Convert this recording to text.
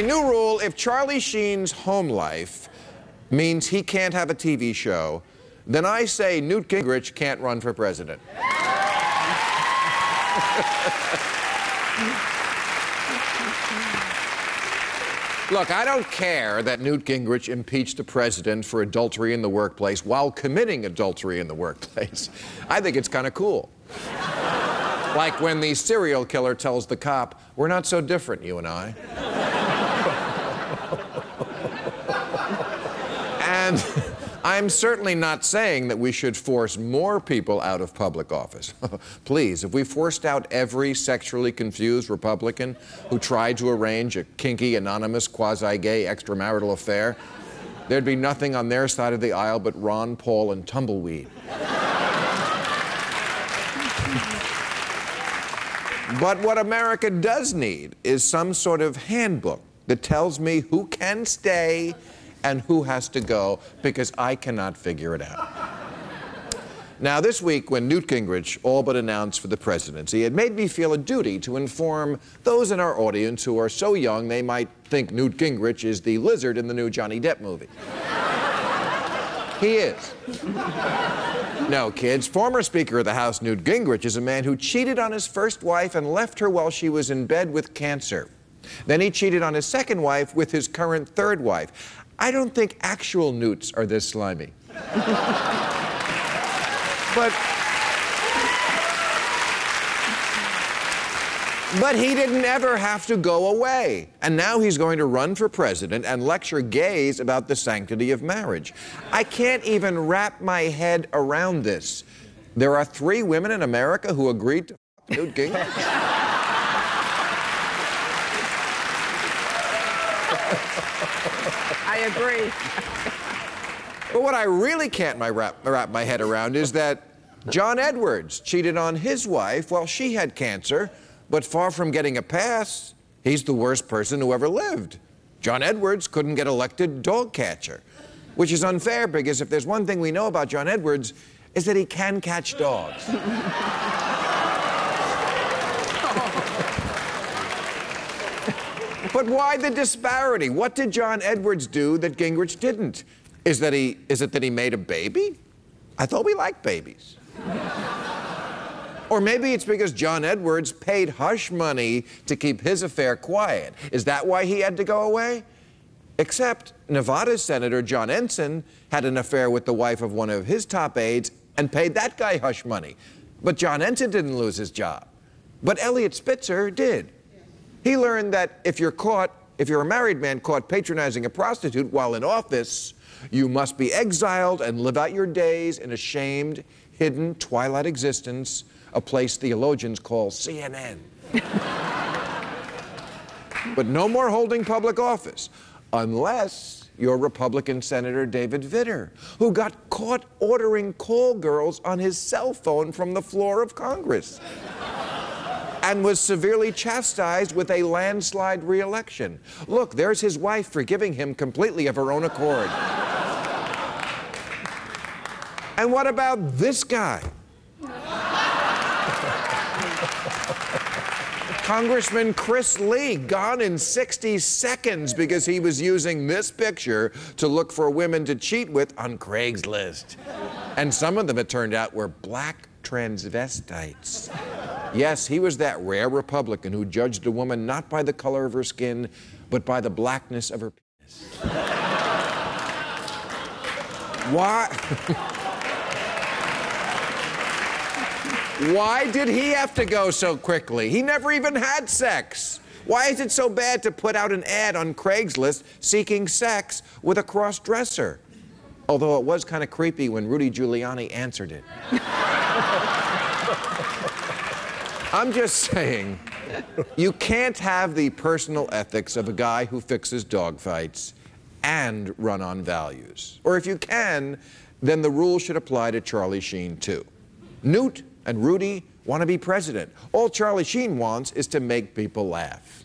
A new rule: if Charlie Sheen's home life means he can't have a TV show, then I say Newt Gingrich can't run for president. Look, I don't care that Newt Gingrich impeached the president for adultery in the workplace while committing adultery in the workplace. I think it's kind of cool. Like when the serial killer tells the cop, "We're not so different, you and I." And I'm certainly not saying that we should force more people out of public office. Please, if we forced out every sexually confused Republican who tried to arrange a kinky, anonymous, quasi-gay extramarital affair, there'd be nothing on their side of the aisle but Ron Paul and tumbleweed. But what America does need is some sort of handbook that tells me who can stay and who has to go, because I cannot figure it out. Now, this week, when Newt Gingrich all but announced for the presidency, it made me feel a duty to inform those in our audience who are so young they might think Newt Gingrich is the lizard in the new Johnny Depp movie. He is. No, kids, former Speaker of the House Newt Gingrich is a man who cheated on his first wife and left her while she was in bed with cancer. Then he cheated on his second wife with his current third wife. I don't think actual Newts are this slimy. But he didn't ever have to go away. And now he's going to run for president and lecture gays about the sanctity of marriage. I can't even wrap my head around this. There are 3 women in America who agreed to f*** Newt Gingrich? I agree. But what I really can't wrap my head around is that John Edwards cheated on his wife while she had cancer, but far from getting a pass, he's the worst person who ever lived. John Edwards couldn't get elected dog catcher, which is unfair because if there's one thing we know about John Edwards, is that he can catch dogs. But why the disparity? What did John Edwards do that Gingrich didn't? Is it that he made a baby? I thought we liked babies. Or maybe it's because John Edwards paid hush money to keep his affair quiet. Is that why he had to go away? Except Nevada's Senator John Ensign had an affair with the wife of one of his top aides and paid that guy hush money. But John Ensign didn't lose his job. But Eliot Spitzer did. He learned that if you're a married man caught patronizing a prostitute while in office, you must be exiled and live out your days in a shamed, hidden, twilight existence, a place theologians call CNN. But no more holding public office, unless you're Republican Senator David Vitter, who got caught ordering call girls on his cell phone from the floor of Congress and was severely chastised with a landslide re-election. Look, there's his wife forgiving him completely of her own accord. And what about this guy? Congressman Chris Lee, gone in 60 seconds because he was using this picture to look for women to cheat with on Craigslist. And some of them, it turned out, were black transvestites. Yes, he was that rare Republican who judged a woman not by the color of her skin, but by the blackness of her penis. Why? Why did he have to go so quickly? He never even had sex. Why is it so bad to put out an ad on Craigslist seeking sex with a cross-dresser? Although it was kind of creepy when Rudy Giuliani answered it. I'm just saying, you can't have the personal ethics of a guy who fixes dogfights and run on values. Or if you can, then the rule should apply to Charlie Sheen, too. Newt and Rudy want to be president. All Charlie Sheen wants is to make people laugh.